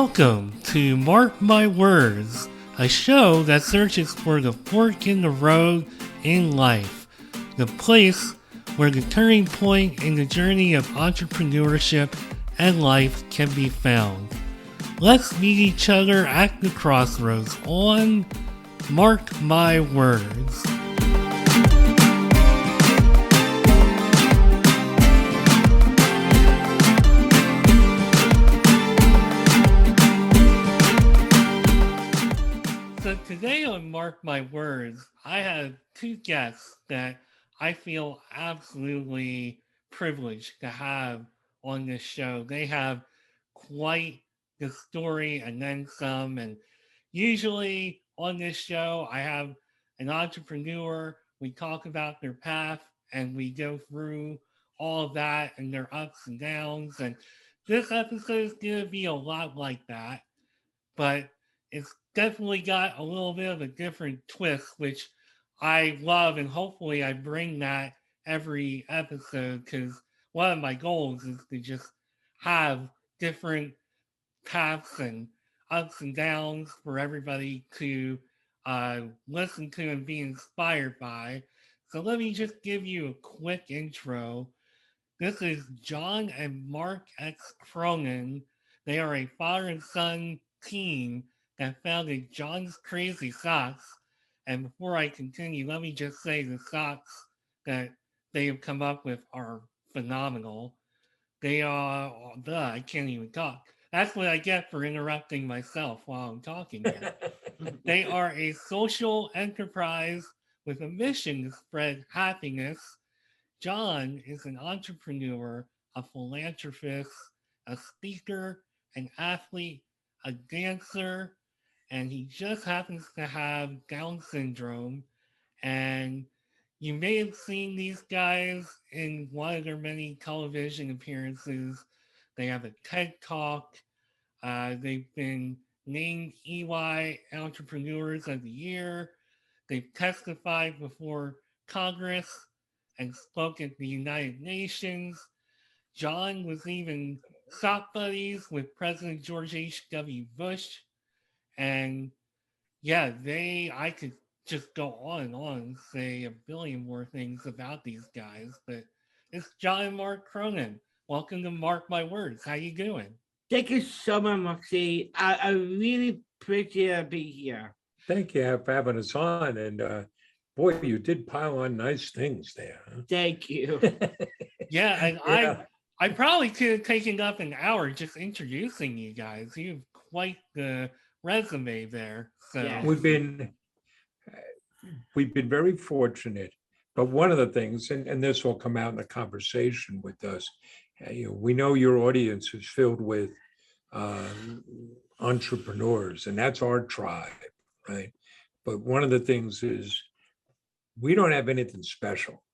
Welcome to Mark My Words, a show that searches for the fork in the road in life, the place where the turning point in the journey of entrepreneurship and life can be found. Let's meet each other at the crossroads on Mark My Words. So today on Mark My Words, I have two guests that I feel absolutely privileged to have on this show. They have quite the story and then some. And usually on this show, I have an entrepreneur. We talk about their path and we go through all of that and their ups and downs. And this episode is going to be a lot like that, but it's definitely got a little bit of a different twist, which I love, and hopefully I bring that every episode because one of my goals is to just have different paths and ups and downs for everybody to listen to and be inspired by. So let me just give you a quick intro. This is John and Marc X. Cronin. They are a father and son team that founded John's Crazy Socks. And before I continue, let me just say the socks that they have come up with are phenomenal. They are, I can't even talk. That's what I get for interrupting myself while I'm talking here. They are a social enterprise with a mission to spread happiness. John is an entrepreneur, a philanthropist, a speaker, an athlete, a dancer, and he just happens to have Down syndrome. And you may have seen these guys in one of their many television appearances. They have a TED Talk. They've been named EY Entrepreneurs of the Year. They've testified before Congress and spoke at the United Nations. John was even sock buddies with President George H.W. Bush. And yeah, I could just go on and say a billion more things about these guys, but it's John and Marc Cronin. Welcome to Mark My Words. How you doing? Thank you so much, Moxie. I really appreciate being here. Thank you for having us on. And boy, you did pile on nice things there. Huh? Thank you. Yeah, and yeah. I probably could have taken up an hour just introducing you guys. You have quite the resume there. So Yes. We've been very fortunate. But one of the things, and this will come out in the conversation with us, we know your audience is filled with entrepreneurs, and that's our tribe, right? But one of the things is we don't have anything special.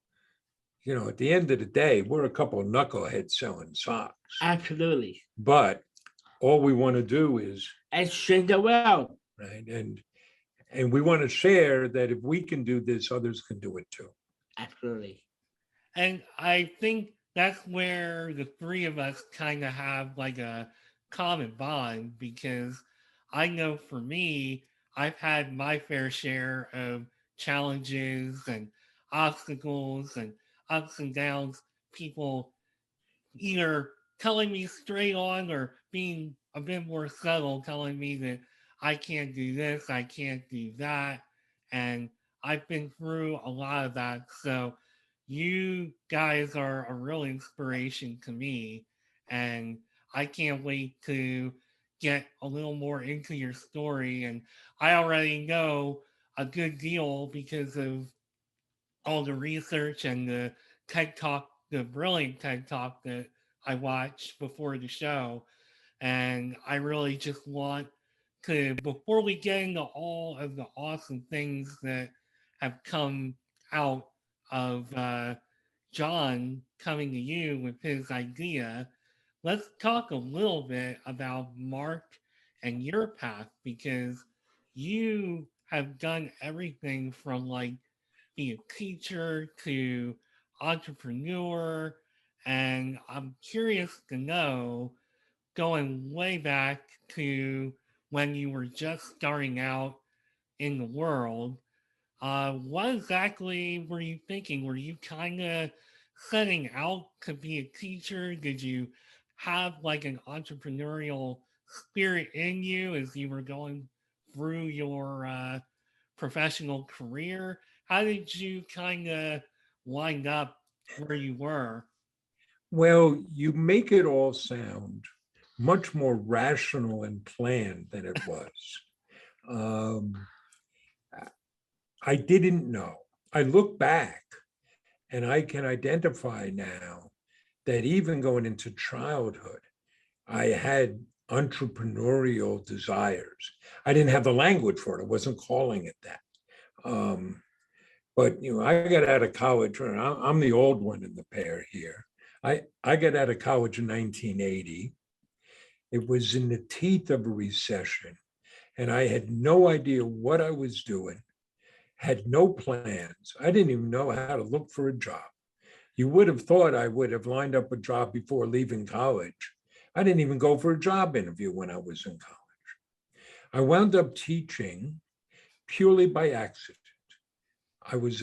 At the end of the day, we're a couple of knuckleheads selling socks. Absolutely. But all we want to do is exchange the world. Right. And we want to share that if we can do this, others can do it too. Absolutely. And I think that's where the three of us kind of have like a common bond, because I know for me, I've had my fair share of challenges and obstacles and ups and downs, people either telling me straight on or being a bit more subtle, telling me that I can't do this, I can't do that. And I've been through a lot of that. So you guys are a real inspiration to me. And I can't wait to get a little more into your story. And I already know a good deal because of all the research and the TED Talk, the brilliant TED Talk that I watched before the show. And I really just want to, before we get into all of the awesome things that have come out of John coming to you with his idea, let's talk a little bit about Marc and your path, because you have done everything from like be a teacher to entrepreneur. And I'm curious to know going way back to when you were just starting out in the world, what exactly were you thinking? Were you kind of setting out to be a teacher? Did you have like an entrepreneurial spirit in you as you were going through your professional career? How did you kind of wind up where you were? Well, you make it all sound much more rational and planned than it was. Um, I didn't know. I look back and I can identify now that even going into childhood, I had entrepreneurial desires. I didn't have the language for it. I wasn't calling it that. Um, but I got out of college. And I'm the old one in the pair here. I got out of college in 1980. It was in the teeth of a recession, and I had no idea what I was doing. Had no plans. I didn't even know how to look for a job. You would have thought I would have lined up a job before leaving college. I didn't even go for a job interview when I was in college. I wound up teaching purely by accident. I was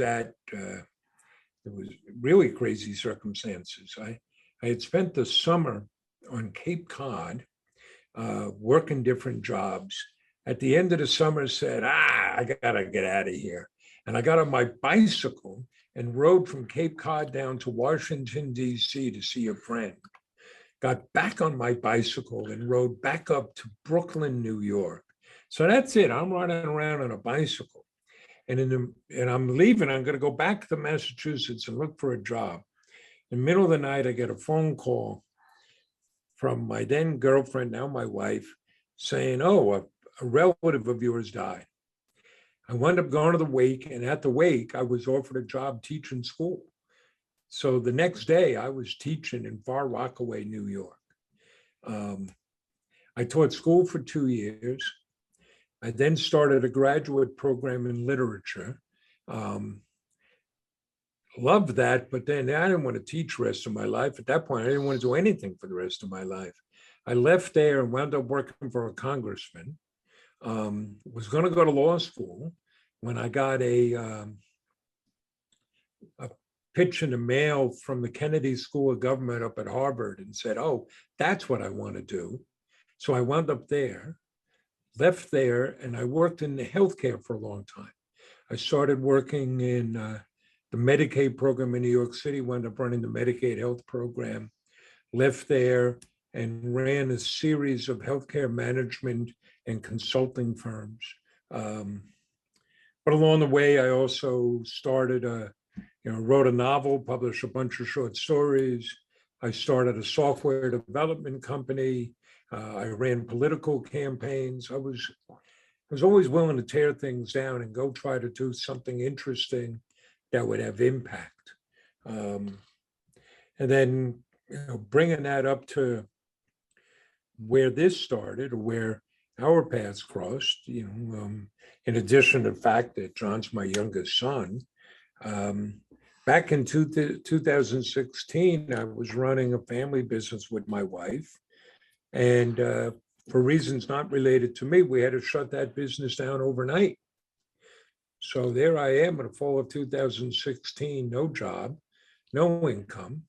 it was really crazy circumstances. I had spent the summer on Cape Cod, working different jobs. At the end of the summer, said, I gotta get out of here. And I got on my bicycle and rode from Cape Cod down to Washington, D.C. to see a friend. Got back on my bicycle and rode back up to Brooklyn, New York. So that's it. I'm running around on a bicycle. And I'm leaving. I'm going to go back to Massachusetts and look for a job. In the middle of the night, I get a phone call from my then girlfriend, now my wife, saying, oh, a relative of yours died. I wound up going to the wake, and at the wake, I was offered a job teaching school. So the next day, I was teaching in Far Rockaway, New York. I taught school for 2 years. I then started a graduate program in literature. Loved that, but then I didn't want to teach the rest of my life. At that point, I didn't want to do anything for the rest of my life. I left there and wound up working for a congressman. Was going to go to law school when I got a pitch in the mail from the Kennedy School of Government up at Harvard and said, oh, that's what I want to do. So I wound up there, left there, and I worked in the healthcare for a long time. I started working in the Medicaid program in New York City, wound up running the Medicaid health program, left there and ran a series of healthcare management and consulting firms. But along the way, I also started wrote a novel, published a bunch of short stories. I started a software development company. I ran political campaigns. I was always willing to tear things down and go try to do something interesting that would have impact. And then bringing that up to where this started, or where our paths crossed, in addition to the fact that John's my youngest son, back in 2016, I was running a family business with my wife. And for reasons not related to me, we had to shut that business down overnight. So there I am in the fall of 2016, no job, no income.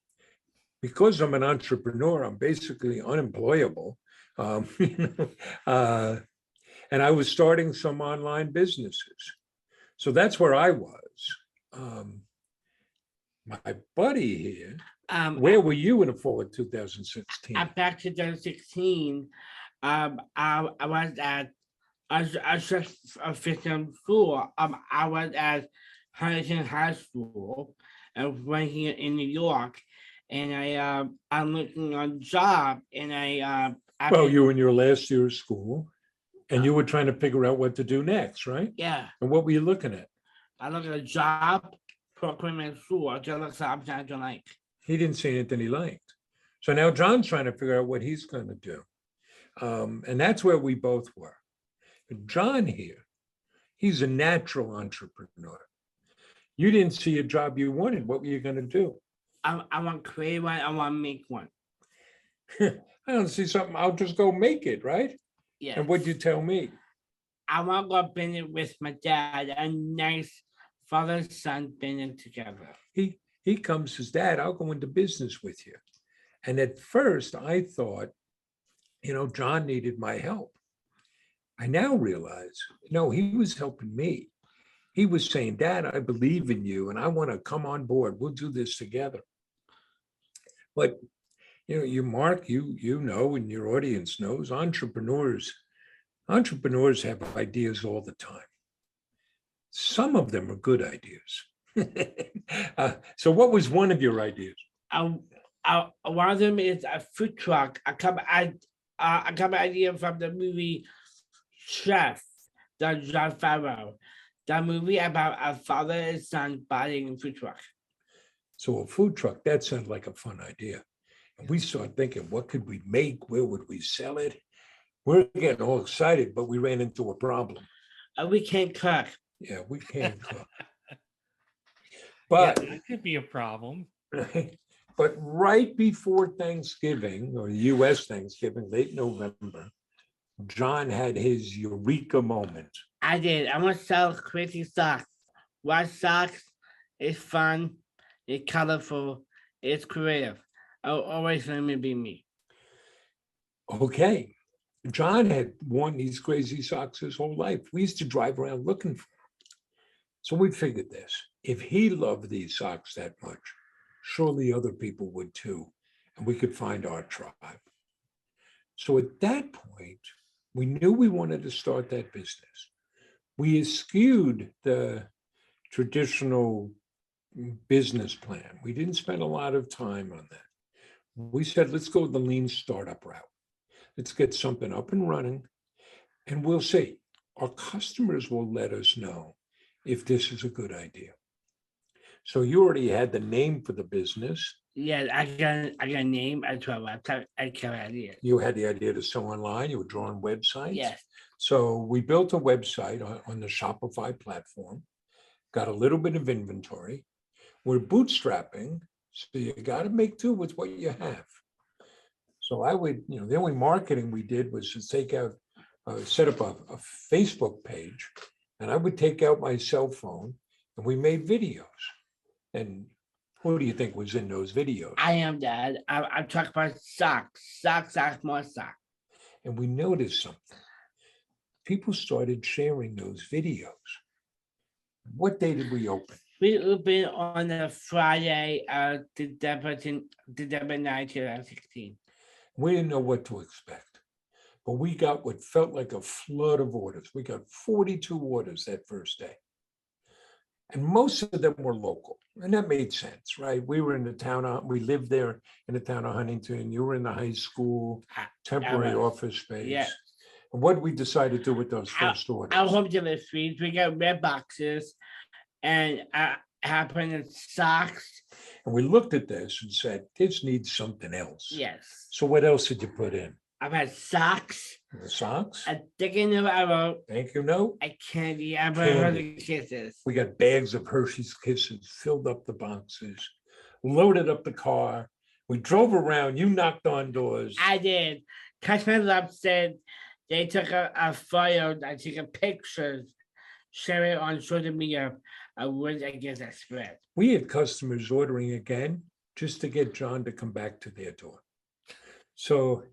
Because I'm an entrepreneur, I'm basically unemployable. And I was starting some online businesses. So that's where I was. My buddy here, where were you in the fall of 2016? Back to 2016, I was at I just finished school. I was at Huntington High School, right here in New York, and I'm looking on a job, and well, you were in your last year of school, and you were trying to figure out what to do next, right? Yeah. And what were you looking at? I looked at a job, program at school. Just look something I don't like. He didn't see anything he liked. So now John's trying to figure out what he's going to do. And that's where we both were. John here, he's a natural entrepreneur. You didn't see a job you wanted. What were you going to do? I want to create one. I want to make one. I don't see something, I'll just go make it, right? Yes. And what'd you tell me? I want to go visit with my dad. A nice father-son visit together. He comes, says, Dad, I'll go into business with you. And at first I thought, John needed my help. I now realize, no, he was helping me. He was saying, Dad, I believe in you and I want to come on board. We'll do this together. But you, Mark, you know, and your audience knows, entrepreneurs have ideas all the time. Some of them are good ideas. So what was one of your ideas? One of them is a food truck. I come idea from the movie Chef, the John Favreau. The movie about a father and son buying a food truck. So a food truck, that sounds like a fun idea. And we started thinking, what could we make? Where would we sell it? We're getting all excited, but we ran into a problem. We can't cook. Yeah, we can't cook. But that could be a problem. But right before Thanksgiving, or US Thanksgiving, late November, John had his eureka moment. I did. I want to sell crazy socks. White socks is fun, it's colorful, it's creative. I'll always let me be me. Okay. John had worn these crazy socks his whole life. We used to drive around looking for them. So we figured this. If he loved these socks that much, surely other people would too. And we could find our tribe. So at that point, we knew we wanted to start that business. We eschewed the traditional business plan. We didn't spend a lot of time on that. We said, let's go the lean startup route. Let's get something up and running, and we'll see. Our customers will let us know if this is a good idea. So you already had the name for the business. Yeah, I got a name, I got a website, I got an idea. You had the idea to sell online, you were drawing websites. Yes. So we built a website on the Shopify platform, got a little bit of inventory. We're bootstrapping, so you got to make do with what you have. So I would, the only marketing we did was to take out, set up a Facebook page, and I would take out my cell phone and we made videos. And who do you think was in those videos? I am, Dad. I'm talking about socks, more socks. And we noticed something. People started sharing those videos. What day did we open? We opened on a Friday, December 9, 2016. We didn't know what to expect, but we got what felt like a flood of orders. We got 42 orders that first day. And most of them were local. And that made sense, right? We were in the town, we lived there in the town of Huntington. You were in the high school, temporary office space. Yeah. And what did we decide to do with those first orders? Our home deliveries, we got red boxes and happened in socks. And we looked at this and said, this needs something else. Yes. So what else did you put in? I've had socks. The socks? A sticky note I wrote. Thank you note. A candy. I wrote Candy. kisses. We got bags of Hershey's Kisses, filled up the boxes, loaded up the car. We drove around. You knocked on doors. I did. Customers upstairs, they took a photo, I took a picture, share it on social media. I would against that spread. We had customers ordering again just to get John to come back to their door. So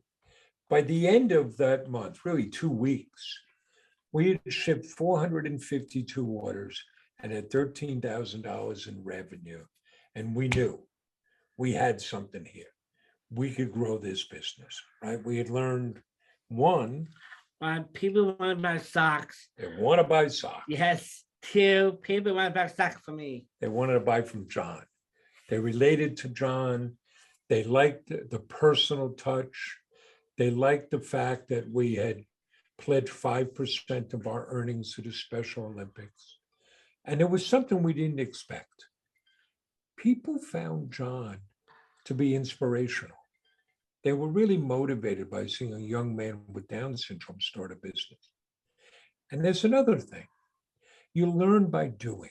by the end of that month, really 2 weeks, we had shipped 452 orders and had $13,000 in revenue. And we knew we had something here. We could grow this business, right? We had learned one. People want to buy socks. They want to buy socks. Yes. Two, people want to buy socks for me. They wanted to buy from John. They related to John. They liked the personal touch. They liked the fact that we had pledged 5% of our earnings to the Special Olympics. And it was something we didn't expect. People found John to be inspirational. They were really motivated by seeing a young man with Down syndrome start a business. And there's another thing. You learn by doing.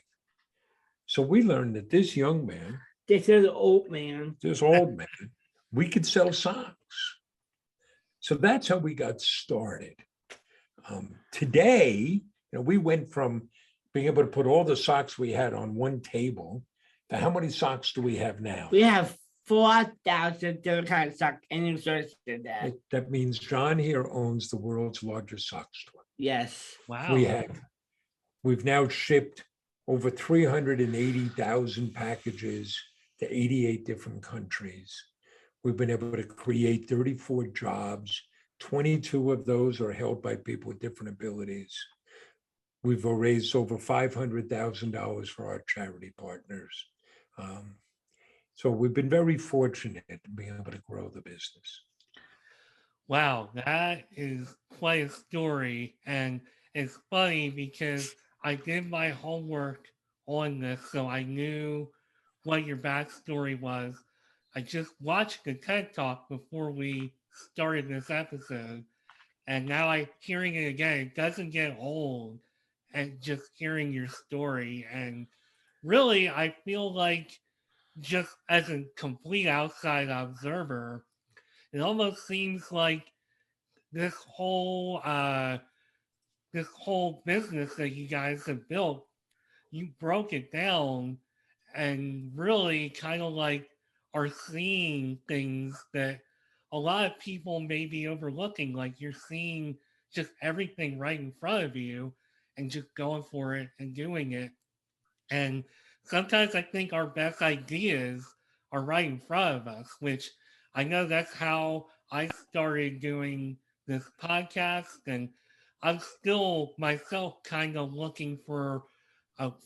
So we learned that this young man, This is old man. this old man, we could sell socks. So that's how we got started. Today, we went from being able to put all the socks we had on one table to how many socks do we have now? We have 4,000 different kinds of socks any source in that. That means John here owns the world's largest sock store. Yes. Wow. We've now shipped over 380,000 packages to 88 different countries. We've been able to create 34 jobs. 22 of those are held by people with different abilities. We've raised over $500,000 for our charity partners. So we've been very fortunate in being able to grow the business. Wow, that is quite a story. And it's funny because I did my homework on this, so I knew what your backstory was. I just watched the TED Talk before we started this episode, and now I hearing it again, it doesn't get old, and just hearing your story. And really, I feel like just as a complete outside observer, it almost seems like this whole business that you guys have built, you broke it down and really kind of like are seeing things that a lot of people may be overlooking. Like you're seeing just everything right in front of you and just going for it and doing it. And sometimes I think our best ideas are right in front of us, which I know that's how I started doing this podcast. And I'm still myself kind of looking for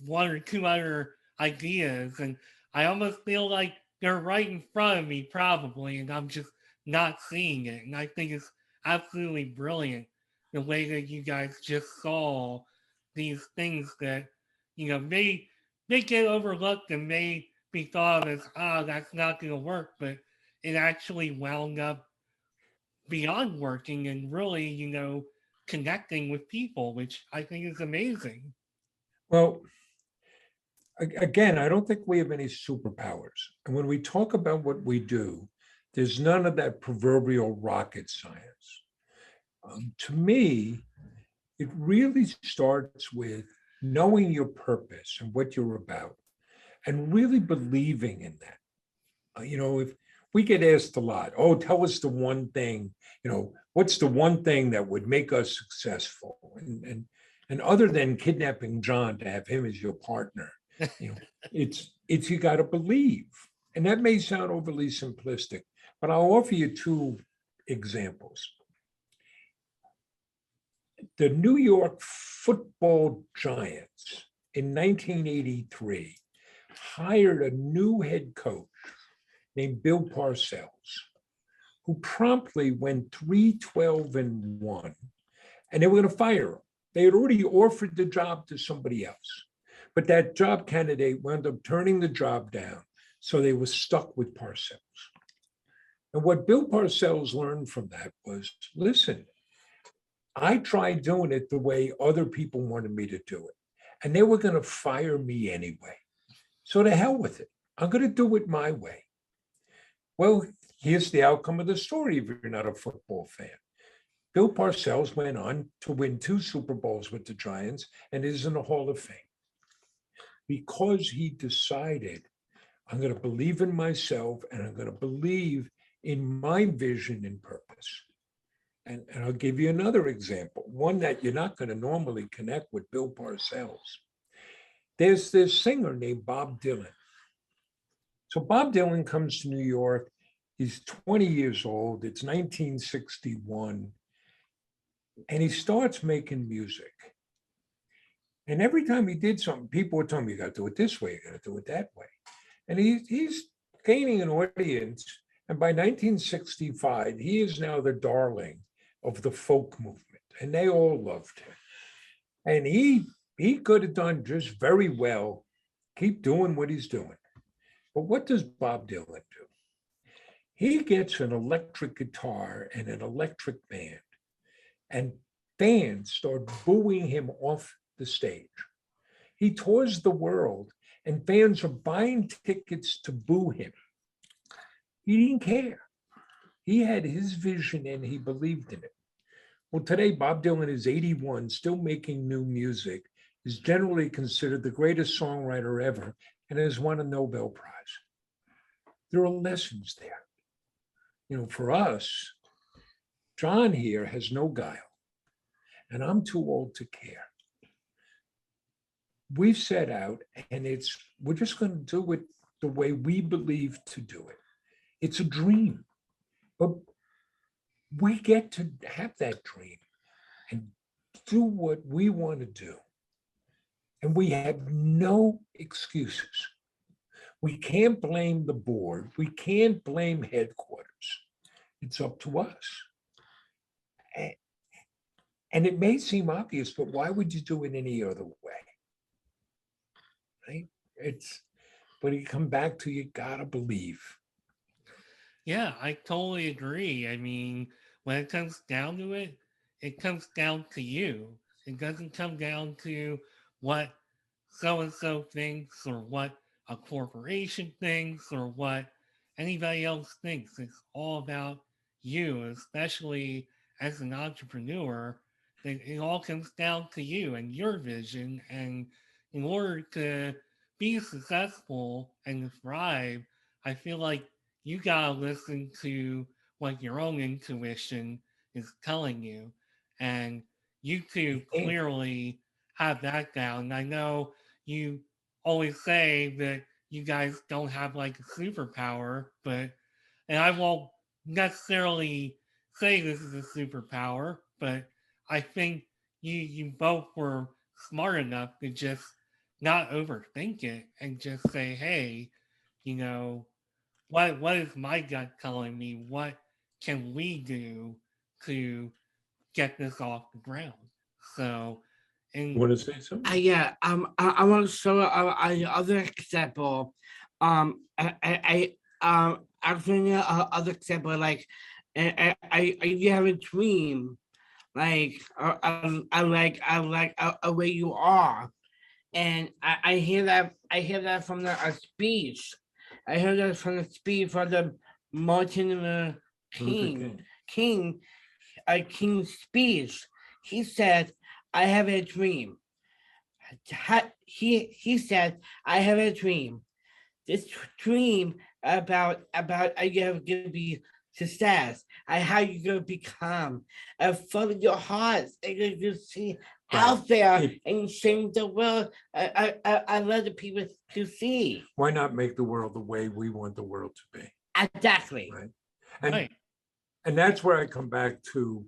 one or two other ideas. And I almost feel like they're right in front of me, probably, and I'm just not seeing it. And I think it's absolutely brilliant the way that you guys just saw these things that, may get overlooked and may be thought of as, that's not going to work, but it actually wound up beyond working and really, connecting with people, which I think is amazing. Well, again, I don't think we have any superpowers. And when we talk about what we do, there's none of that proverbial rocket science. To me, it really starts with knowing your purpose and what you're about and really believing in that. If we get asked a lot, oh, tell us the one thing, what's the one thing that would make us successful? And other than kidnapping John to have him as your partner, it's you got to believe. And that may sound overly simplistic, but I'll offer you two examples. The New York Football Giants in 1983 hired a new head coach named Bill Parcells, who promptly went 3-12-1, and they were going to fire him. They had already offered the job to somebody else, but that job candidate wound up turning the job down, so they were stuck with Parcells. And what Bill Parcells learned from that was, listen, I tried doing it the way other people wanted me to do it, and they were going to fire me anyway. So to hell with it. I'm going to do it my way. Well, here's the outcome of the story if you're not a football fan. Bill Parcells went on to win 2 Super Bowls with the Giants and is in the Hall of Fame because he decided, I'm going to believe in myself and I'm going to believe in my vision and purpose. And I'll give you another example, one that you're not going to normally connect with Bill Parcells. There's this singer named Bob Dylan. So Bob Dylan comes to New York. He's 20 years old. It's 1961. And he starts making music. And every time he did something, people would tell him, you got to do it this way, you got to do it that way. And he's gaining an audience. And by 1965, he is now the darling of the folk movement. And they all loved him. And he could have done just very well, keep doing what he's doing. But what does Bob Dylan do? He gets an electric guitar and an electric band, and fans start booing him off the stage. He tours the world, and fans are buying tickets to boo him. He didn't care. He had his vision and he believed in it. Well, today, Bob Dylan is 81, still making new music, is generally considered the greatest songwriter ever, and has won a Nobel Prize. There are lessons there. For us, John here has no guile, and I'm too old to care. We've set out, and we're just going to do it the way we believe to do it. It's a dream, but we get to have that dream and do what we want to do. And we have no excuses. We can't blame the board. We can't blame headquarters. It's up to us. And it may seem obvious, but why would you do it any other way? Right? But you come back to, you gotta believe. Yeah, I totally agree. I mean, when it comes down to it, it comes down to you. It doesn't come down to what so-and-so thinks or what a corporation thinks or what anybody else thinks. It's all about you, especially as an entrepreneur. It all comes down to you and your vision. And in order to be successful and thrive, I feel like you gotta listen to what your own intuition is telling you. And you two clearly have that down. I know you always say that you guys don't have like a superpower, and I won't necessarily say this is a superpower, but I think you both were smart enough to just not overthink it and just say, hey, you know, what is my gut telling me? What can we do to get this off the ground? So, You and want to say something? Yeah. I want to show another example. Actually, other example, like, you have a dream, like, I where you are, and I hear that. I hear that from a speech. I heard that from the speech from the Martin Luther King. King, a King's speech. He said, "I have a dream." He said, "I have a dream. This dream about how you're gonna be success, and how you're gonna become, and follow your heart, and you see out there and change the world. I let the people to see." Why not make the world the way we want the world to be? Exactly. Right. And right. and that's where I come back to,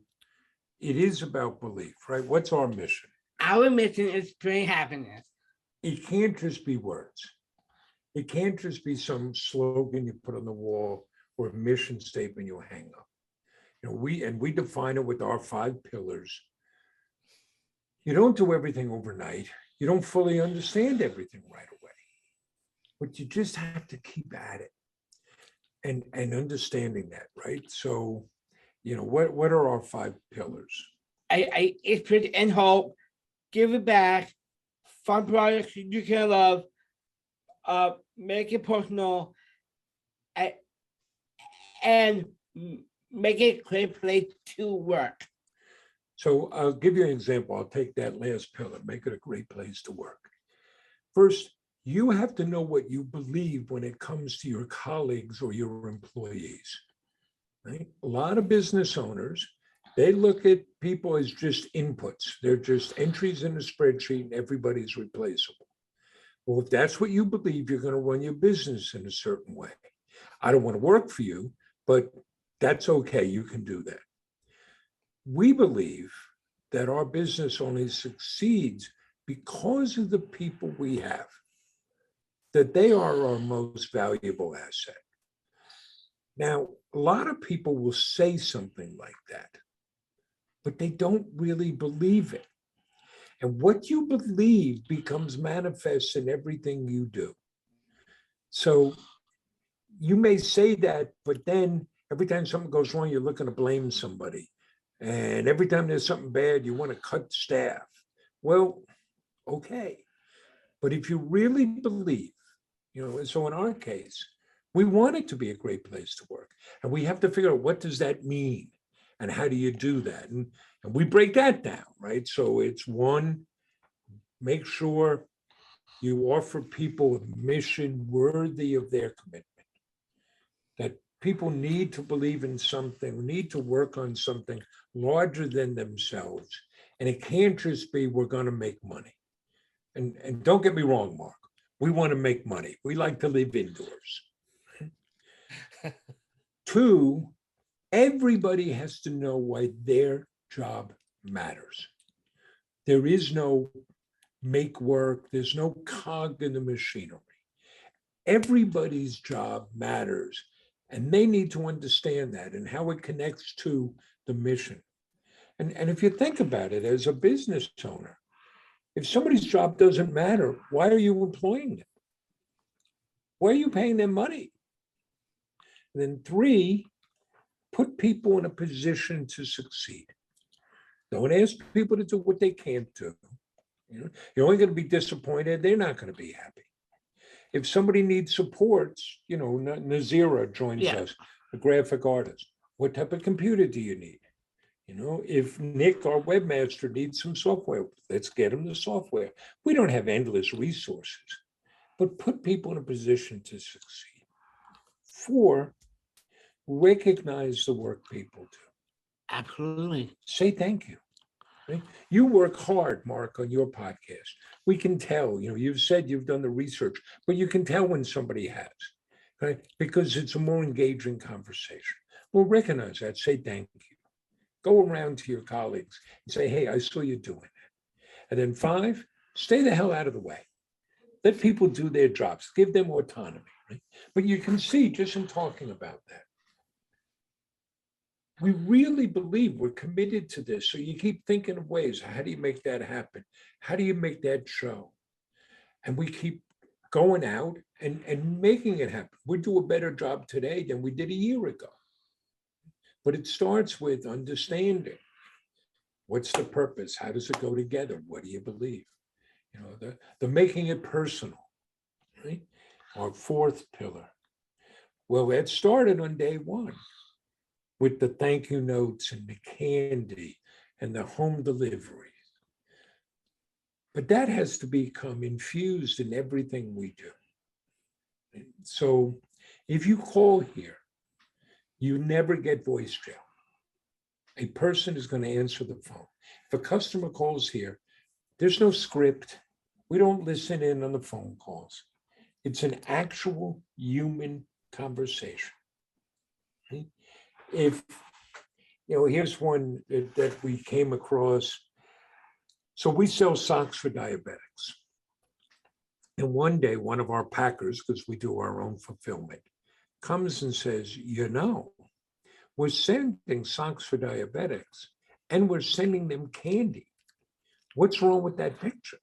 it is about belief, right? What's our mission? Our mission is bring happiness. It can't just be words. It can't just be some slogan you put on the wall or a mission statement you hang up. We define it with our 5 pillars. You don't do everything overnight. You don't fully understand everything right away, but you just have to keep at it and understanding that, right? So, what are our 5 pillars? It's and hope, give it back, fun projects you can love, make it personal, and make it a great place to work. So I'll give you an example. I'll take that last pillar, make it a great place to work. First, you have to know what you believe when it comes to your colleagues or your employees, right? A lot of business owners, they look at people as just inputs. They're just entries in a spreadsheet and everybody's replaceable. Well, if that's what you believe, you're going to run your business in a certain way. I don't want to work for you, but that's okay. You can do that. We believe that our business only succeeds because of the people we have, that they are our most valuable asset. Now, a lot of people will say something like that, but they don't really believe it. And what you believe becomes manifest in everything you do. So you may say that, but then every time something goes wrong, you're looking to blame somebody. And every time there's something bad, you want to cut staff. Well, okay. But if you really believe, so in our case, We want it to be a great place to work. And we have to figure out, what does that mean? And how do you do that? And we break that down, right? So it's one, make sure you offer people a mission worthy of their commitment. That people need to believe in something, need to work on something larger than themselves. And it can't just be, we're going to make money. And don't get me wrong, Mark, we want to make money. We like to live indoors. Two, everybody has to know why their job matters. There is no make work, there's no cog in the machinery. Everybody's job matters, and they need to understand that and how it connects to the mission. And if you think about it as a business owner, if somebody's job doesn't matter, why are you employing them? Why are you paying them money? And then three, put people in a position to succeed. Don't ask people to do what they can't do. You're only going to be disappointed. They're not going to be happy. If somebody needs supports, Nazira joins us, a graphic artist. What type of computer do you need? If Nick, our webmaster, needs some software, let's get him the software. We don't have endless resources, but put people in a position to succeed. Four, recognize the work people do. Absolutely. Say thank you. Right? You work hard, Mark, on your podcast. We can tell, you've said you've done the research, but you can tell when somebody has, right? Because it's a more engaging conversation. Well, recognize that, say thank you. Go around to your colleagues and say, hey, I saw you doing that. And then five, stay the hell out of the way. Let people do their jobs, give them autonomy, right? But you can see just in talking about that, we really believe we're committed to this. So you keep thinking of ways, how do you make that happen? How do you make that show? And we keep going out and making it happen. We do a better job today than we did a year ago. But it starts with understanding, what's the purpose? How does it go together? What do you believe? The making it personal, right? Our fourth pillar. Well, that started on day one with the thank you notes and the candy and the home delivery. But that has to become infused in everything we do. So if you call here, you never get voice jail. A person is going to answer the phone. If a customer calls here, there's no script. We don't listen in on the phone calls. It's an actual human conversation. Right? If, here's one that we came across. So we sell socks for diabetics. And one day, one of our packers, because we do our own fulfillment, comes and says, we're sending socks for diabetics and we're sending them candy. What's wrong with that picture?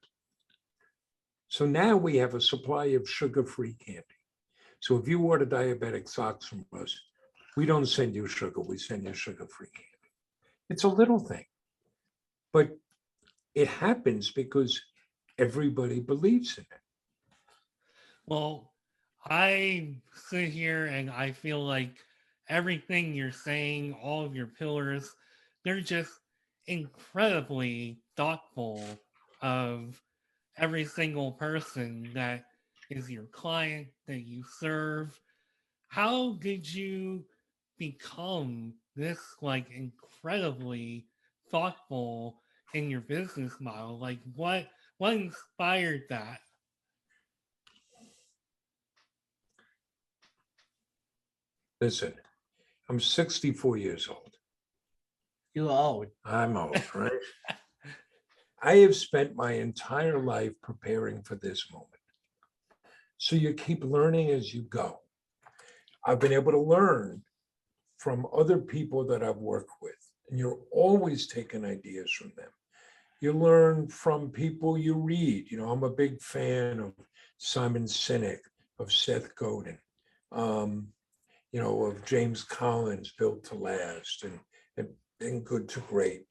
So now we have a supply of sugar-free candy. So if you order diabetic socks from us, we don't send you sugar, we send you sugar-free candy. It's a little thing, but it happens because everybody believes in it. Well, I sit here and I feel like everything you're saying, all of your pillars, they're just incredibly thoughtful of every single person that is your client, that you serve. How did you become this incredibly thoughtful in your business model? What inspired that? Listen, I'm 64 years old. You're old. I'm old, right? I have spent my entire life preparing for this moment. So you keep learning as you go. I've been able to learn from other people that I've worked with, and you're always taking ideas from them. You learn from people you read. I'm a big fan of Simon Sinek, of Seth Godin, of James Collins, Built to Last, and Good to Great.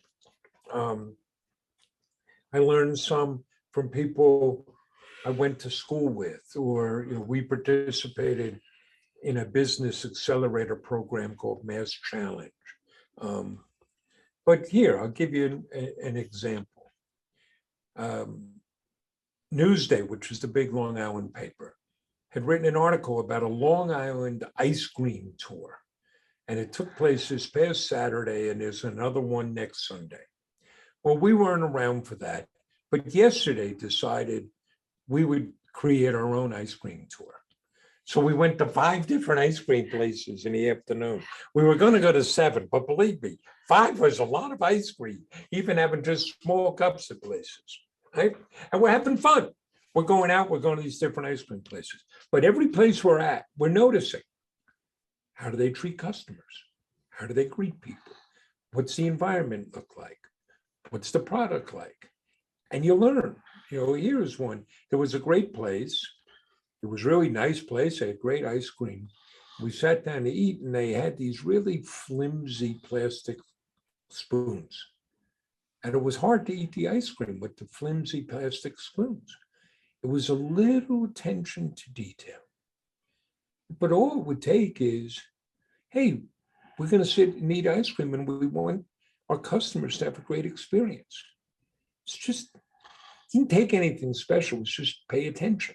I learned some from people I went to school with, or we participated in a business accelerator program called Mass Challenge. Um, but here, I'll give you an example. Um, Newsday, which is the big Long Island paper, had written an article about a Long Island ice cream tour. And it took place this past Saturday, and there's another one next Sunday. Well, we weren't around for that, but yesterday decided we would create our own ice cream tour. So we went to 5 different ice cream places in the afternoon. We were going to go to 7, but believe me, 5 was a lot of ice cream, even having just small cups at places, right? And we're having fun. We're going out, we're going to these different ice cream places. But every place we're at, we're noticing, how do they treat customers? How do they greet people? What's the environment look like? What's the product like? And you learn. Here's one. There was a great place. It was a really nice place. They had great ice cream. We sat down to eat, and they had these really flimsy plastic spoons. And it was hard to eat the ice cream with the flimsy plastic spoons. It was a little attention to detail. But all it would take is, hey, we're going to sit and eat ice cream, and we want our customers to have a great experience. It's just, it didn't take anything special. It's just pay attention.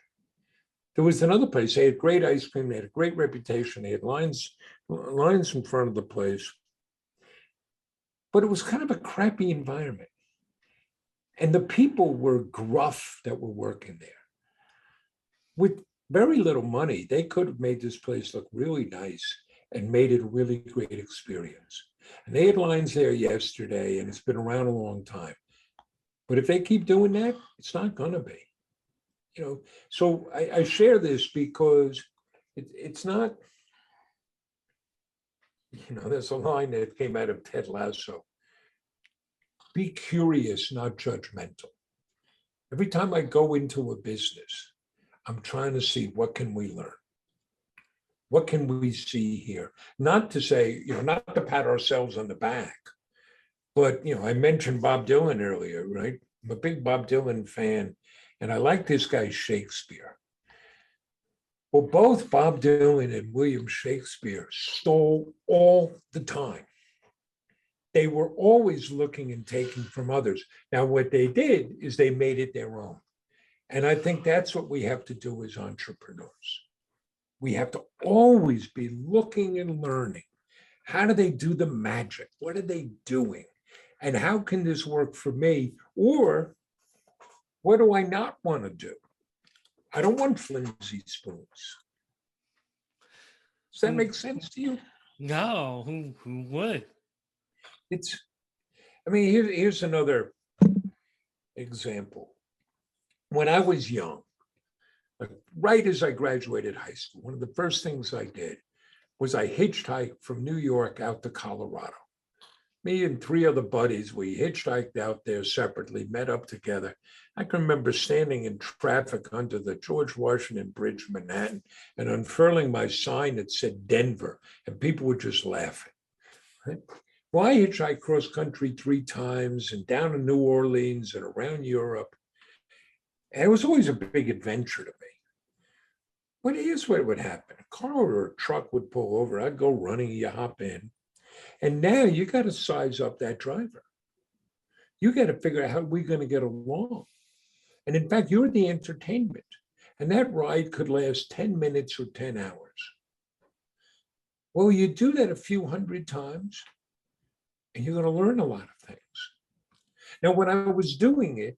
There was another place. They had great ice cream. They had a great reputation. They had lines in front of the place. But it was kind of a crappy environment. And the people were gruff that were working there. With very little money, they could have made this place look really nice and made it a really great experience. And they had lines there yesterday, and it's been around a long time. But if they keep doing that, it's not going to be. So I share this because it's not, there's a line that came out of Ted Lasso. Be curious, not judgmental. Every time I go into a business, I'm trying to see, what can we learn? What can we see here? Not to say, not to pat ourselves on the back, but, I mentioned Bob Dylan earlier, right? I'm a big Bob Dylan fan, and I like this guy Shakespeare. Well, both Bob Dylan and William Shakespeare stole all the time. They were always looking and taking from others. Now, what they did is they made it their own. And I think that's what we have to do as entrepreneurs. We have to always be looking and learning. How do they do the magic? What are they doing? And how can this work for me? Or what do I not want to do? I don't want flimsy spoons. Does that make sense to you? No, who would? Here's another example. When I was young, like right as I graduated high school, one of the first things I did was I hitchhiked from New York out to Colorado. Me and 3 other buddies, we hitchhiked out there separately, met up together. I can remember standing in traffic under the George Washington Bridge in Manhattan and unfurling my sign that said Denver, and people were just laughing. Right? Well, I hitchhiked cross country 3 times and down to New Orleans and around Europe. And it was always a big adventure to me. But here's what would happen. A car or a truck would pull over. I'd go running, you hop in. And now you got to size up that driver. You got to figure out how we're going to get along. And in fact, you're the entertainment. And that ride could last 10 minutes or 10 hours. Well, you do that a few hundred times, and you're going to learn a lot of things. Now, when I was doing it,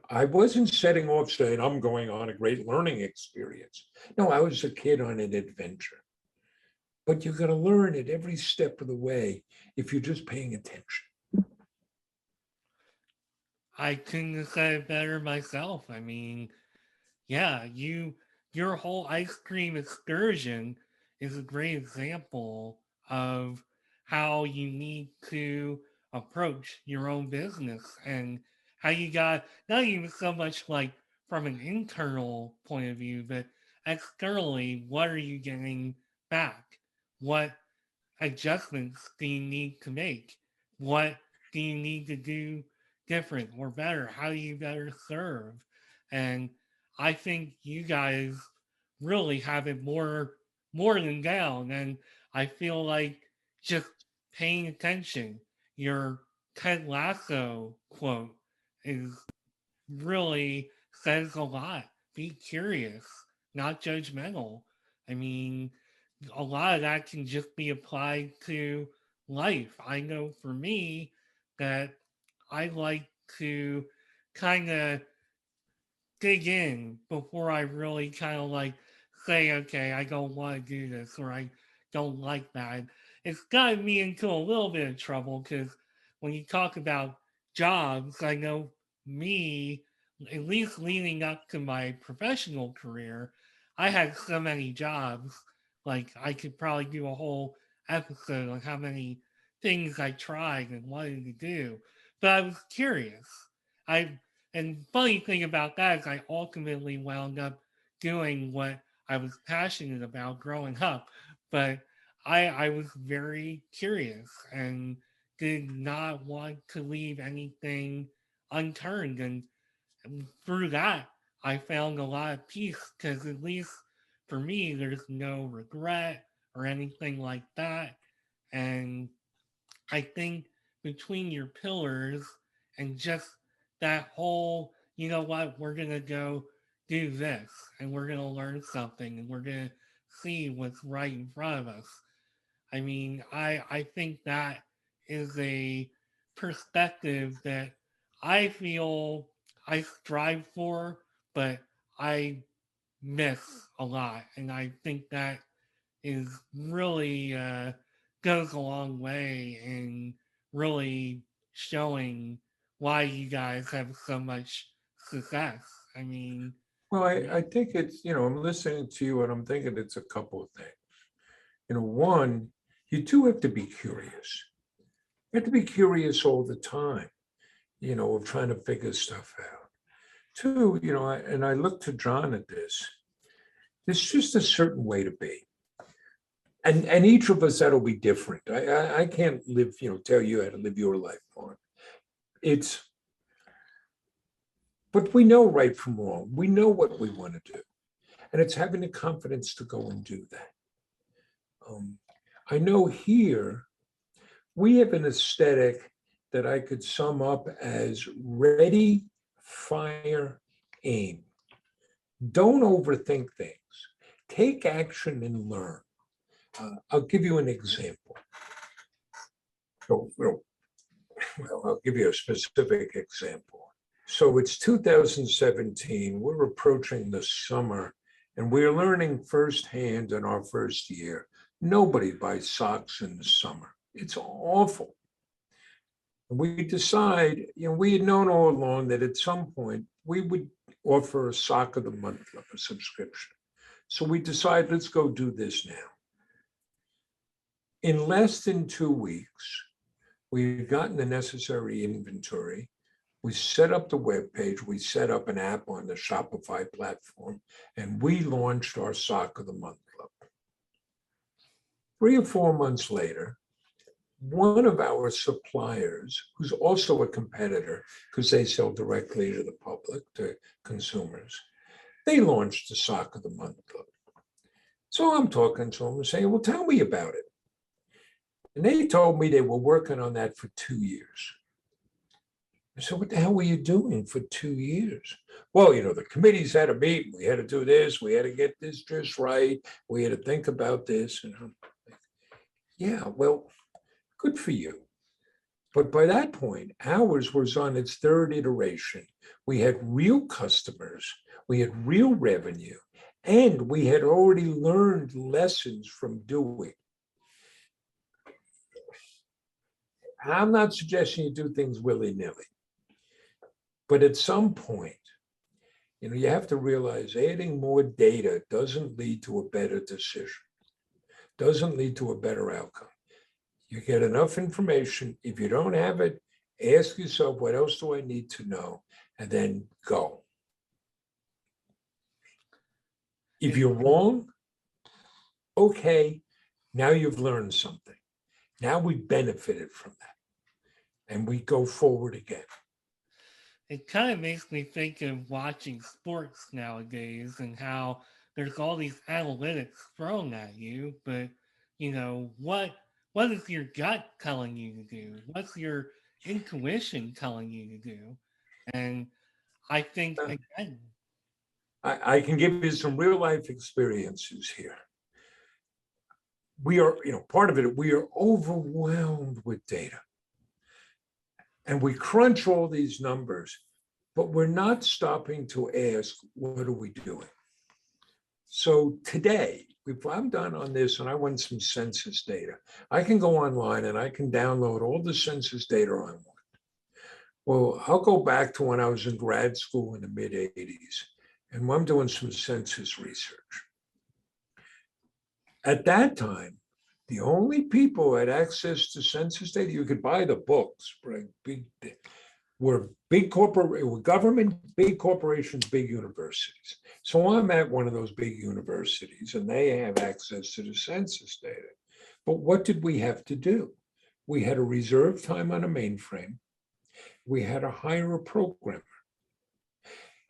I wasn't setting off saying, I'm going on a great learning experience. No, I was a kid on an adventure. But you're going to learn at every step of the way if you're just paying attention. I couldn't have said it better myself. Yeah, your whole ice cream excursion is a great example of how you need to approach your own business and how you got not even so much like from an internal point of view, but externally, what are you getting back? What adjustments do you need to make? What do you need to do different or better? How do you better serve? And I think you guys really have it more more than down. And I feel like just paying attention, your Ted Lasso quote is really says a lot. Be curious, not judgmental. I mean, a lot of that can just be applied to life. I know for me that I like to kind of dig in before I really kind of like say, okay, I don't want to do this or I don't like that. It's gotten me into a little bit of trouble because when you talk about jobs, I know me, at least leading up to my professional career, I had so many jobs. Like I could probably do a whole episode on how many things I tried and wanted to do. But I was curious. I and funny thing about that is I ultimately wound up doing what I was passionate about growing up. But I was very curious and did not want to leave anything unturned. And through that, I found a lot of peace because at least for me, there's no regret or anything like that. And I think between your pillars and just that whole, you know what, we're going to go do this and we're going to learn something and we're going to see what's right in front of us. I mean, I think that is a perspective that I feel I strive for, but I miss a lot. And I think that is really goes a long way in really showing why you guys have so much success. I mean, Well, I think it's, I'm listening to you and I'm thinking it's a couple of things. One, you do have to be curious. You have to be curious all the time, of trying to figure stuff out. Two, and I look to John at this, there's just a certain way to be. And each of us, that'll be different. I can't live, tell you how to live your life, Mark. But we know right from wrong. We know what we want to do. And it's having the confidence to go and do that. I know here we have an aesthetic that I could sum up as ready, fire, aim. Don't overthink things. Take action and learn. I'll give you an example. Well, I'll give you a specific example. So it's 2017. We're approaching the summer, and we're learning firsthand in our first year. Nobody buys socks in the summer. It's awful. We decide, we had known all along that at some point we would offer a sock of the month a subscription. So we decide, let's go do this now. In less than 2 weeks, we had gotten the necessary inventory. We set up the web page. We set up an app on the Shopify platform, and we launched our Sock of the Month Club. 3 or 4 months later, one of our suppliers, who's also a competitor because they sell directly to the public, to consumers, they launched the Sock of the Month Club. So I'm talking to them and saying, well, tell me about it. And they told me they were working on that for 2 years. I said, what the hell were you doing for 2 years? Well, the committees had a meeting. We had to do this. We had to get this just right. We had to think about this. And I'm like, yeah, well, good for you. But by that point, ours was on its third iteration. We had real customers. We had real revenue. And we had already learned lessons from doing. I'm not suggesting you do things willy-nilly. But at some point, you have to realize adding more data doesn't lead to a better decision, doesn't lead to a better outcome. You get enough information. If you don't have it, ask yourself, what else do I need to know? And then go. If you're wrong, okay, now you've learned something. Now we benefited from that. And we go forward again. It kind of makes me think of watching sports nowadays and how there's all these analytics thrown at you, but what is your gut telling you to do? What's your intuition telling you to do? And I think again, I can give you some real life experiences here. We are, part of it, we are overwhelmed with data. And we crunch all these numbers, but we're not stopping to ask, what are we doing? So today, if I'm done on this and I want some census data, I can go online and I can download all the census data I want. Well, I'll go back to when I was in grad school in the mid 80s, and I'm doing some census research. At that time, the only people who had access to census data, you could buy the books, right? Were big corporate government, big corporations, big universities. So I'm at one of those big universities and they have access to the census data. But what did we have to do? We had to reserve time on a mainframe. We had to hire a programmer.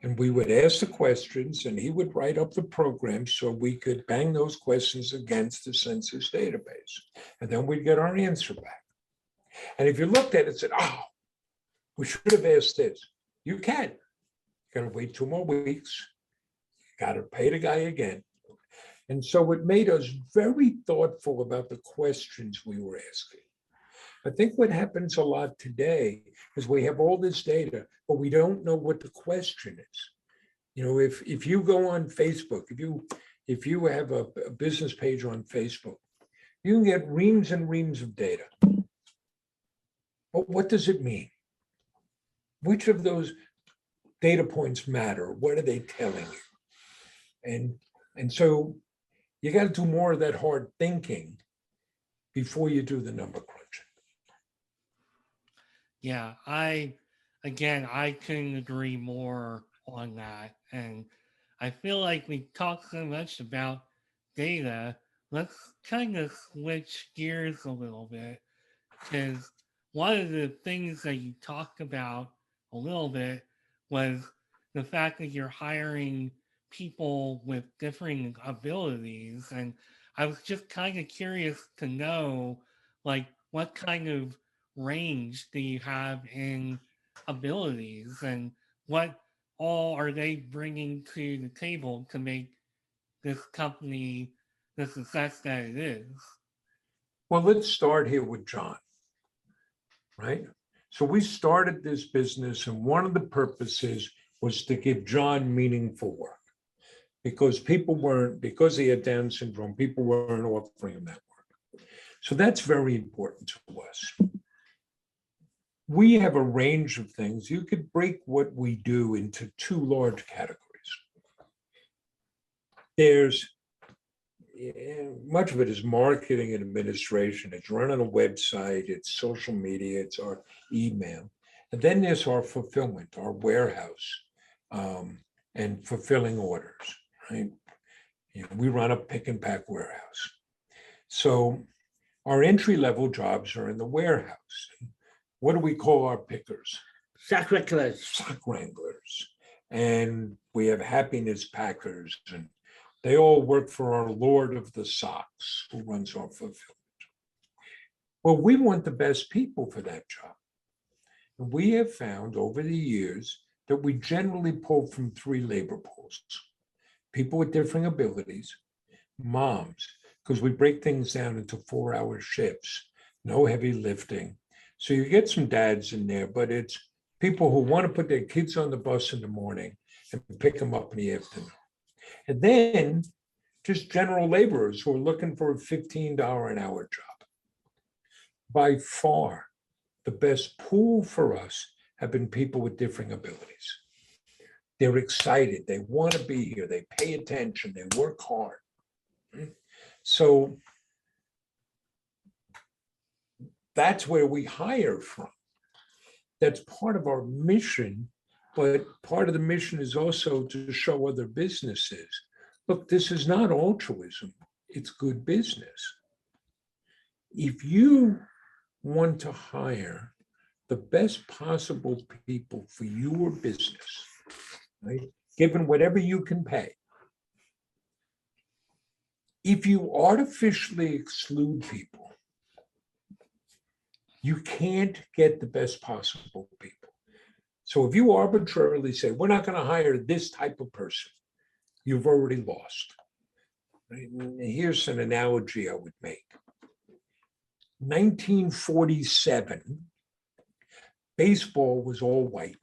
And we would ask the questions and he would write up the program so we could bang those questions against the census database. And then we'd get our answer back. And if you looked at it and said, oh, we should have asked this. You can. You got to wait 2 more weeks. You got to pay the guy again. And so it made us very thoughtful about the questions we were asking. I think what happens a lot today is we have all this data, but we don't know what the question is. If you go on Facebook, if you have a business page on Facebook, you can get reams and reams of data. But what does it mean? Which of those data points matter? What are they telling you? And so you got to do more of that hard thinking before you do the number crunching. yeah, I couldn't agree more on that. And I feel like we talked so much about data. Let's kind of switch gears a little bit, because one of the things that you talked about a little bit was the fact that you're hiring people with differing abilities. And I was just kind of curious to know, like, what kind of range do you have in abilities, and what all are they bringing to the table to make this company the success that it is? Well, let's start here with John, right? So we started this business, and one of the purposes was to give John meaningful work because because he had Down syndrome, people weren't offering him that work. So that's very important to us. We have a range of things. You could break what we do into 2 large categories. There's much of it is marketing and administration. It's running a website, it's social media, it's our email. And then there's our fulfillment, our warehouse, and fulfilling orders, right? We run a pick and pack warehouse. So our entry level jobs are in the warehouse. What do we call our pickers? Sack wranglers. Sock wranglers. And we have happiness packers, and they all work for our Lord of the Socks, who runs our fulfillment. Well, we want the best people for that job. And we have found over the years that we generally pull from 3 labor pools: people with differing abilities, moms, because we break things down into 4-hour shifts, no heavy lifting. So you get some dads in there, but it's people who want to put their kids on the bus in the morning and pick them up in the afternoon. And then just general laborers who are looking for a $15 an hour job. By far, the best pool for us have been people with differing abilities. They're excited, they want to be here, they pay attention, they work hard. So that's where we hire from. That's part of our mission, but part of the mission is also to show other businesses, look, this is not altruism, it's good business. If you want to hire the best possible people for your business, right, given whatever you can pay, if you artificially exclude people, you can't get the best possible people. So if you arbitrarily say, we're not going to hire this type of person, you've already lost. Right? Here's an analogy I would make. 1947, baseball was all white.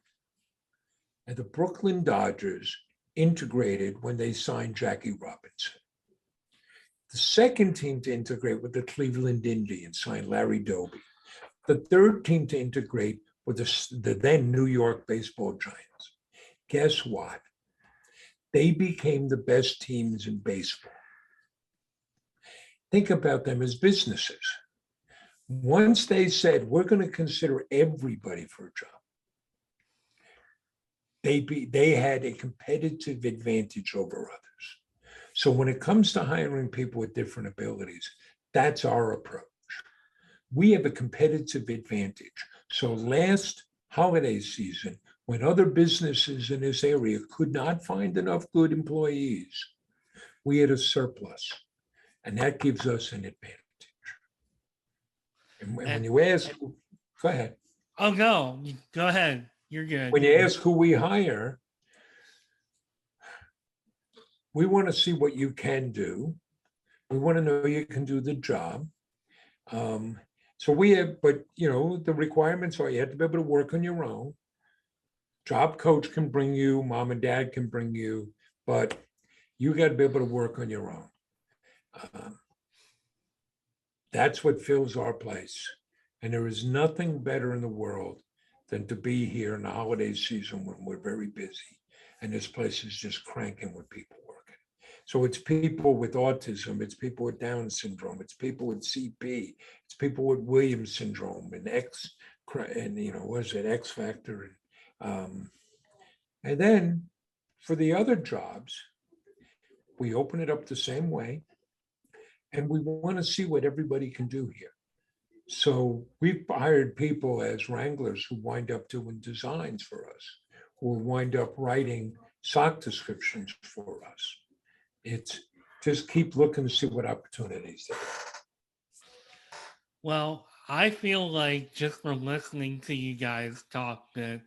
And the Brooklyn Dodgers integrated when they signed Jackie Robinson. The second team to integrate with the Cleveland Indians signed Larry Doby. The third team to integrate with the then New York Baseball Giants. Guess what? They became the best teams in baseball. Think about them as businesses. Once they said, we're going to consider everybody for a job, they had a competitive advantage over others. So when it comes to hiring people with different abilities, that's our approach. We have a competitive advantage. So last holiday season, when other businesses in this area could not find enough good employees, we had a surplus, and that gives us an advantage. And when you ask, go ahead. Oh, no, go ahead. You're good. When you ask who we hire, we want to see what you can do. We want to know you can do the job. So we have, but the requirements are you have to be able to work on your own. Job coach can bring you, mom and dad can bring you, but you got to be able to work on your own. That's what fills our place. And there is nothing better in the world than to be here in the holiday season when we're very busy and this place is just cranking with people working. So it's people with autism, it's people with Down syndrome, it's people with CP, it's people with Williams syndrome and X factor. And then for the other jobs, we open it up the same way. And we want to see what everybody can do here. So we've hired people as wranglers who wind up doing designs for us, who wind up writing sock descriptions for us. It's just keep looking to see what opportunities there are. Well, I feel like just from listening to you guys talk that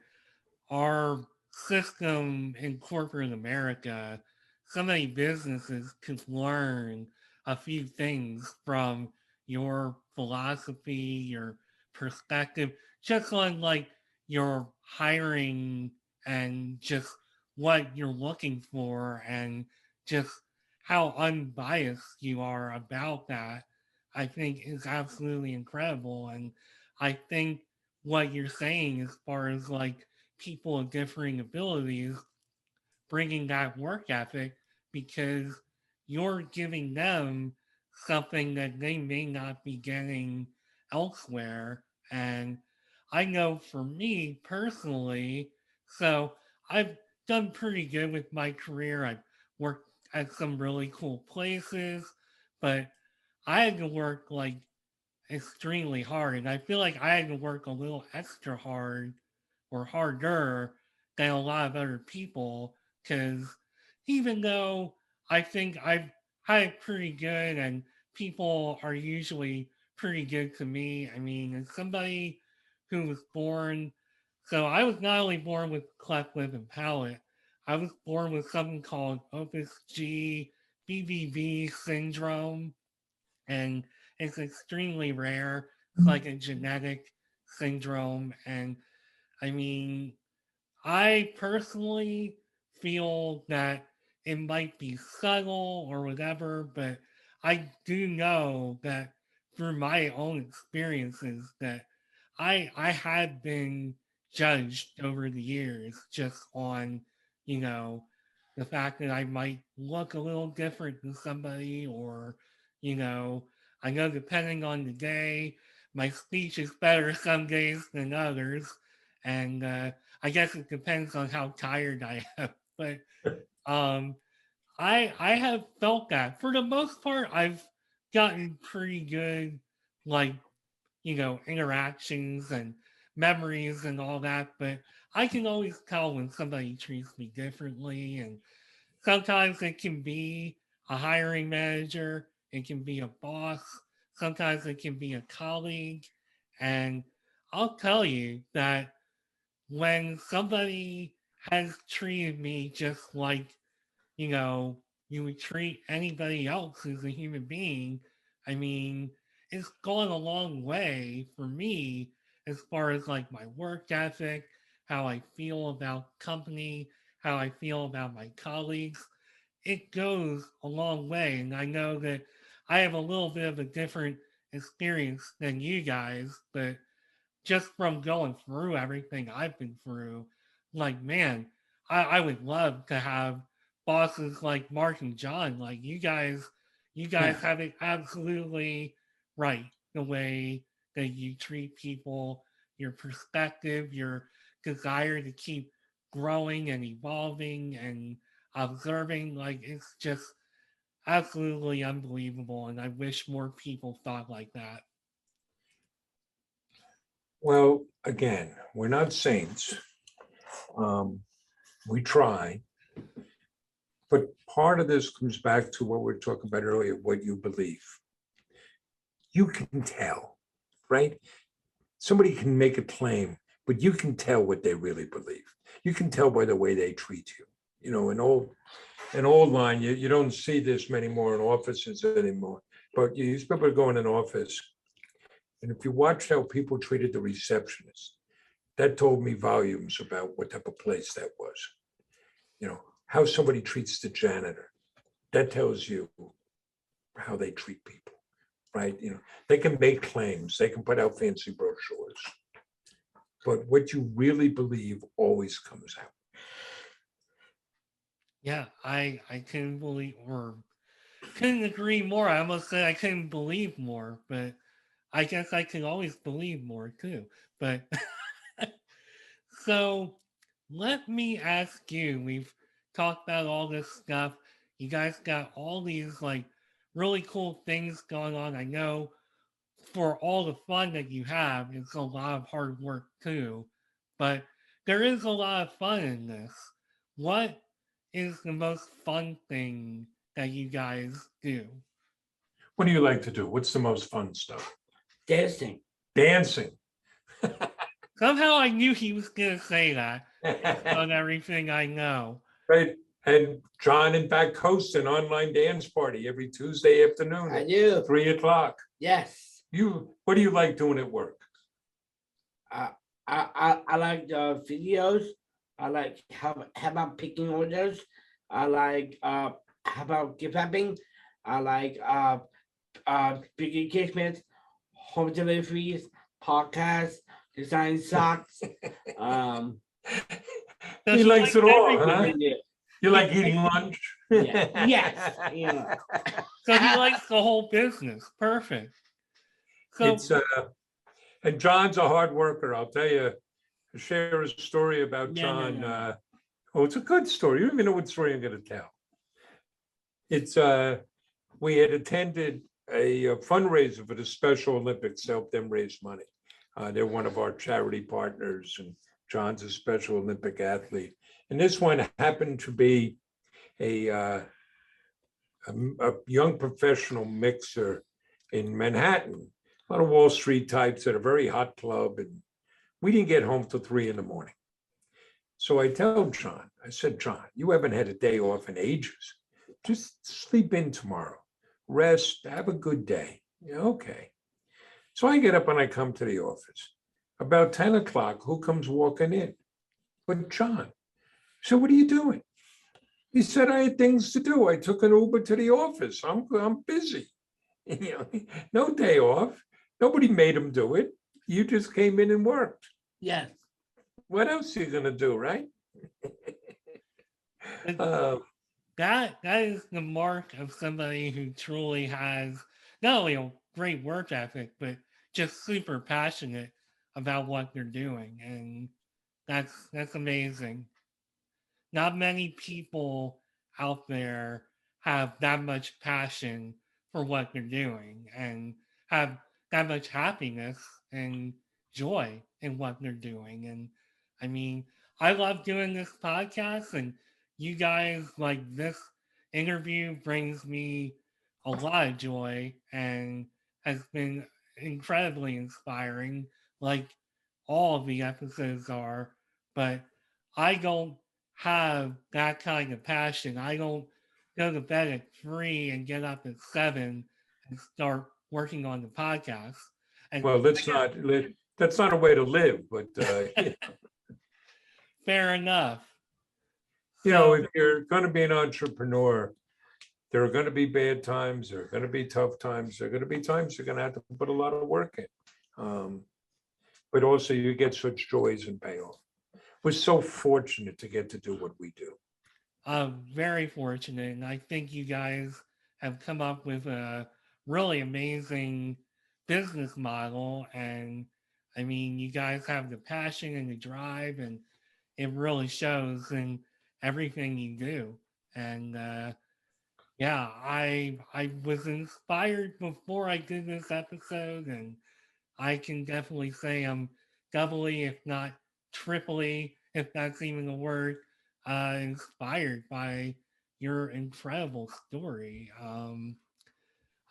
our system in corporate America, so many businesses could learn a few things from your philosophy, your perspective, just on like your hiring and just what you're looking for and just how unbiased you are about that. I think is absolutely incredible. And I think what you're saying as far as like people of differing abilities bringing that work ethic because you're giving them something that they may not be getting elsewhere. And I know for me personally, so I've done pretty good with my career. I've worked at some really cool places, but I had to work like extremely hard. And I feel like I had to work a little extra hard or harder than a lot of other people because even though I think I've had it pretty good and people are usually pretty good to me, I mean, as somebody who was born, so I was not only born with cleft lip and palate, I was born with something called Opus G BBB syndrome, and it's extremely rare. It's like a genetic syndrome, and I mean, I personally feel that it might be subtle or whatever, but I do know that through my own experiences that I had been judged over the years just on, you know, the fact that I might look a little different than somebody or, you know, I know depending on the day, my speech is better some days than others. And I guess it depends on how tired I am. But um, I have felt that for the most part, I've gotten pretty good, like interactions and memories and all that. But I can always tell when somebody treats me differently, and sometimes it can be a hiring manager, it can be a boss, sometimes it can be a colleague. And I'll tell you that when somebody has treated me just like, you know, you would treat anybody else who's a human being, I mean, it's gone a long way for me as far as like my work ethic, how I feel about company, how I feel about my colleagues. It goes a long way. And I know that I have a little bit of a different experience than you guys, but just from going through everything I've been through, like, man, I would love to have bosses like Mark and John. Like, you guys Yeah. have it absolutely right. The way that you treat people, your perspective, your desire to keep growing and evolving and observing. Like, it's just absolutely unbelievable. And I wish more people thought like that. Well, again, we're not saints. Um, we try, but part of this comes back to what we were talking about earlier, what you believe. You can tell, right? Somebody can make a claim, but you can tell what they really believe. You can tell by the way they treat you. You know, an old line, you don't see this many more in offices anymore, but you used to be able to go in an office. And if you watched how people treated the receptionist, that told me volumes about what type of place that was. You know, how somebody treats the janitor, that tells you how they treat people, right? You know, they can make claims, they can put out fancy brochures, but what you really believe always comes out. Yeah, I couldn't believe or couldn't agree more. I almost said I couldn't believe more, but I guess I can always believe more too. But so let me ask you, we've talked about all this stuff. You guys got all these like really cool things going on. I know for all the fun that you have, it's a lot of hard work too. But there is a lot of fun in this. What is the most fun thing that you guys do? What do you like to do? What's the most fun stuff? Dancing. Dancing. Somehow I knew he was going to say that on everything I know. Right. And John, in fact, hosts an online dance party every Tuesday I afternoon at do. 3 o'clock. Yes. What do you like doing at work? I I like the videos. I like how about picking orders. I like how about gift wrapping. I like big engagements, home deliveries, podcasts, design socks. Um, Does He he likes like it all, everything? huh? yeah, You like eating lunch? yeah, yes, you know. So he likes the whole business. Perfect. So It's and John's a hard worker. I'll tell you, share a story about Yeah, no, John. no, no. Oh, it's a good story. You don't even know what story I'm going to tell. It's we had attended a fundraiser for the Special Olympics to help them raise money. They're one of our charity partners, and John's a Special Olympic athlete. And this one happened to be a a young professional mixer in Manhattan, a lot of Wall Street types at a very hot club. And we didn't get home till 3 a.m. So I tell John, I said, John, you haven't had a day off in ages. Just sleep in tomorrow, rest, have a good day. Yeah, okay. So I get up and I come to the office. About 10 o'clock, who comes walking in? But John. So what are you doing? He said, I had things to do. I took an Uber to the office. I'm busy. You know, no day off. Nobody made him do it. You just came in and worked. Yes, What else are you gonna do, right? Uh, that is the mark of somebody who truly has not only a great work ethic, but just super passionate about what they're doing. And that's amazing. Not many people out there have that much passion for what they're doing and have that much happiness and joy in what they're doing. And I mean, I love doing this podcast, and you guys like this interview brings me a lot of joy and has been incredibly inspiring, like all of the episodes are. But I don't have that kind of passion. I don't go to bed at 3 and get up at 7 and start working on the podcast. And Well, that's not a way to live, but fair enough. if you're going to be an entrepreneur, there are going to be bad times, there are going to be tough times, there are going to be times you're going to have to put a lot of work in. But also you get such joys and payoff. We're so fortunate to get to do what we do. Very fortunate, and I think you guys have come up with a really amazing business model. And I mean, you guys have the passion and the drive, and it really shows in everything you do. And yeah, I was inspired before I did this episode, and I can definitely say I'm doubly, if not triply, if that's even a word, inspired by your incredible story.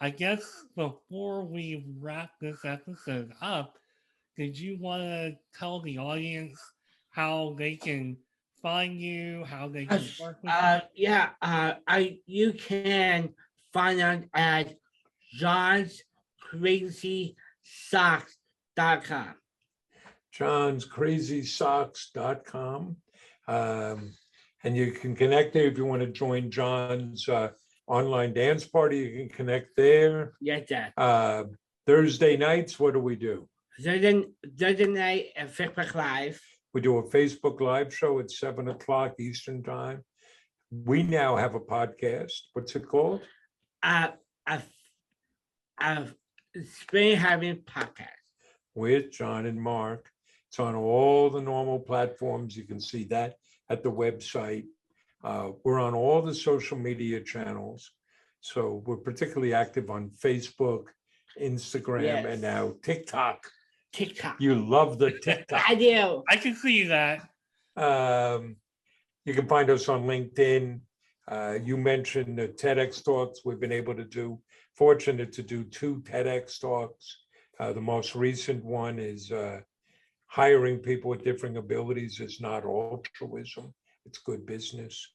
I guess before we wrap this episode up, did you want to tell the audience how they can find you, how they can work with you? Yeah, you can find us at johnscrazysocks.com. johnscrazysocks.com. And you can connect there if you want to join John's online dance party. You can connect there. Yes, Dad. Thursday nights, what do we do? Thursday night at Facebook Live. We do a Facebook Live show at 7 o'clock Eastern Time. We now have a podcast. What's it called? Spring Having Podcast. With John and Marc. It's on all the normal platforms. You can see that at the website. We're on all the social media channels. So we're particularly active on Facebook, Instagram, Yes. and now TikTok. TikTok. You love the TikTok. I do. I can see that. You can find us on LinkedIn. You mentioned the TEDx talks we've been able to do. Fortunate to do 2 TEDx talks. The most recent one is hiring people with differing abilities is not altruism. It's good business.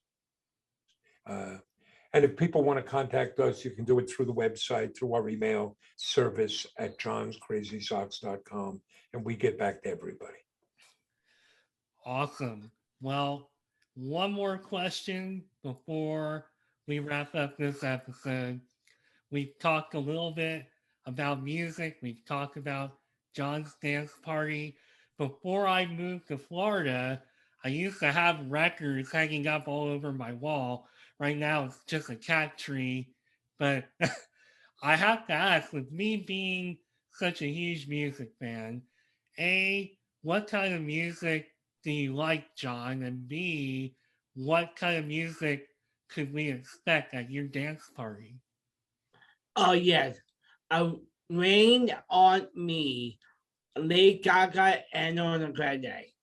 And if people want to contact us, you can do it through the website, through our email service at johnscrazysocks.com, and we get back to everybody. Awesome. Well, one more question before we wrap up this episode. We've talked a little bit about music. We've talked about John's dance party. Before I moved to Florida, I used to have records hanging up all over my wall. Right now, it's just a cat tree. But I have to ask, with me being such a huge music fan, A, what kind of music do you like, John? And B, what kind of music could we expect at your dance party? Oh, yes. Rain on Me, Lady Gaga, and on a Great Day.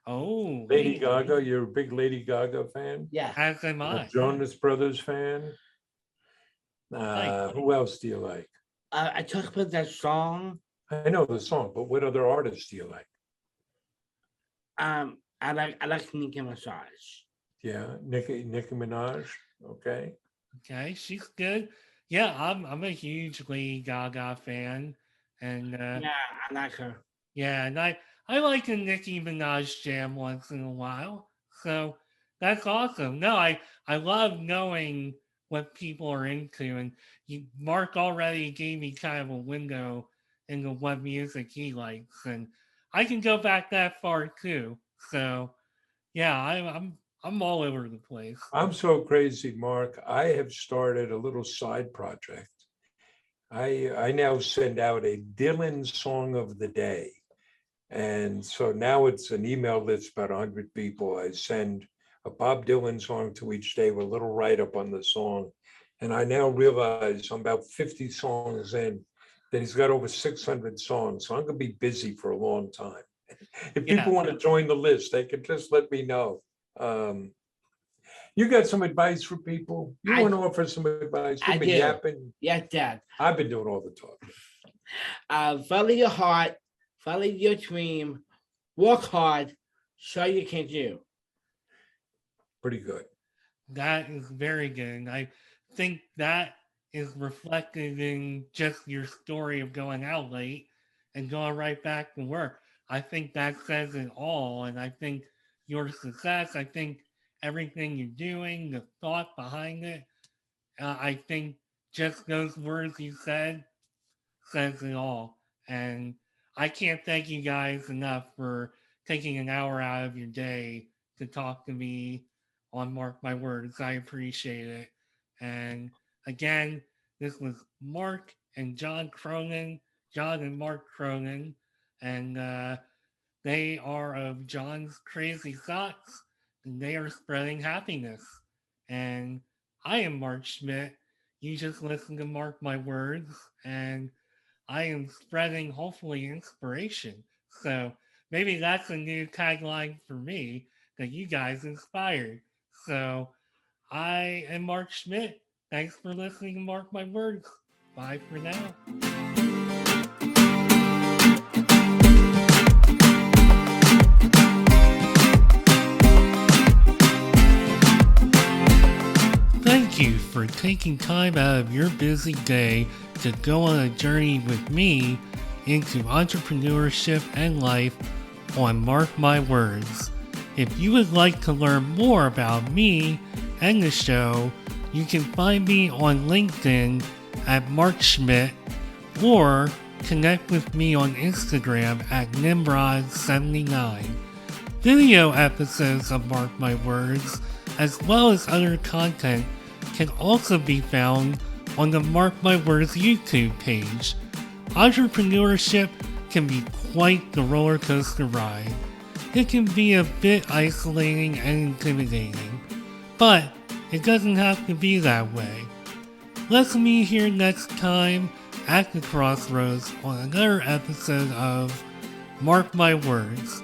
Oh, Lady Gaga, you're a big Lady Gaga fan? Yeah. as am A I. Jonas Brothers fan? Who else do you like? I talked about that song. I know the song, but what other artists do you like? I like Nicki Minaj. Yeah, Nicki Minaj. Okay. Okay, she's good. Yeah, I'm a huge Lady Gaga fan, and Yeah, I like her. yeah, and I like a Nicki Minaj jam once in a while. So that's awesome. No, I love knowing what people are into, and Marc already gave me kind of a window into what music he likes, and I can go back that far too. So yeah, I'm all over the place. I'm so crazy, Marc. I have started a little side project. I now send out a Dylan song of the day. And so now it's an email list, about 100 people. I send a Bob Dylan song to each day with a little write-up on the song. And I now realize I'm about 50 songs in, that he's got over 600 songs. So I'm going to be busy for a long time. If people want to join the list, they can just let me know. You got some advice for people? You I- want to offer some advice? I You've been do. yapping. Yes, Dad. I've been doing all the talking. Follow your heart, follow your dream, work hard, show you can do. Pretty good. That is very good. I think that is reflected in just your story of going out late and going right back to work. I think that says it all. And I think your success, I think everything you're doing, the thought behind it, I think just those words you said says it all. And I can't thank you guys enough for taking an hour out of your day to talk to me on Mark My Words. I appreciate it. And again, this was Mark and John Cronin, John and Mark Cronin, and they are of John's Crazy Thoughts, and they are spreading happiness. And I am Mark Schmidt. You just listened to Mark My Words, and I am spreading hopefully inspiration. So maybe that's a new tagline for me that you guys inspired. So I am Mark Schmidt. Thanks for listening to Mark My Words. Bye for now. Thank you for taking time out of your busy day to go on a journey with me into entrepreneurship and life on Mark My Words. If you would like to learn more about me and the show, you can find me on LinkedIn at Mark Schmidt or connect with me on Instagram at Nimrod79. Video episodes of Mark My Words, as well as other content, can also be found on the Mark My Words YouTube page. Entrepreneurship can be quite the roller coaster ride. It can be a bit isolating and intimidating, but it doesn't have to be that way. Let's meet here next time at the Crossroads on another episode of Mark My Words.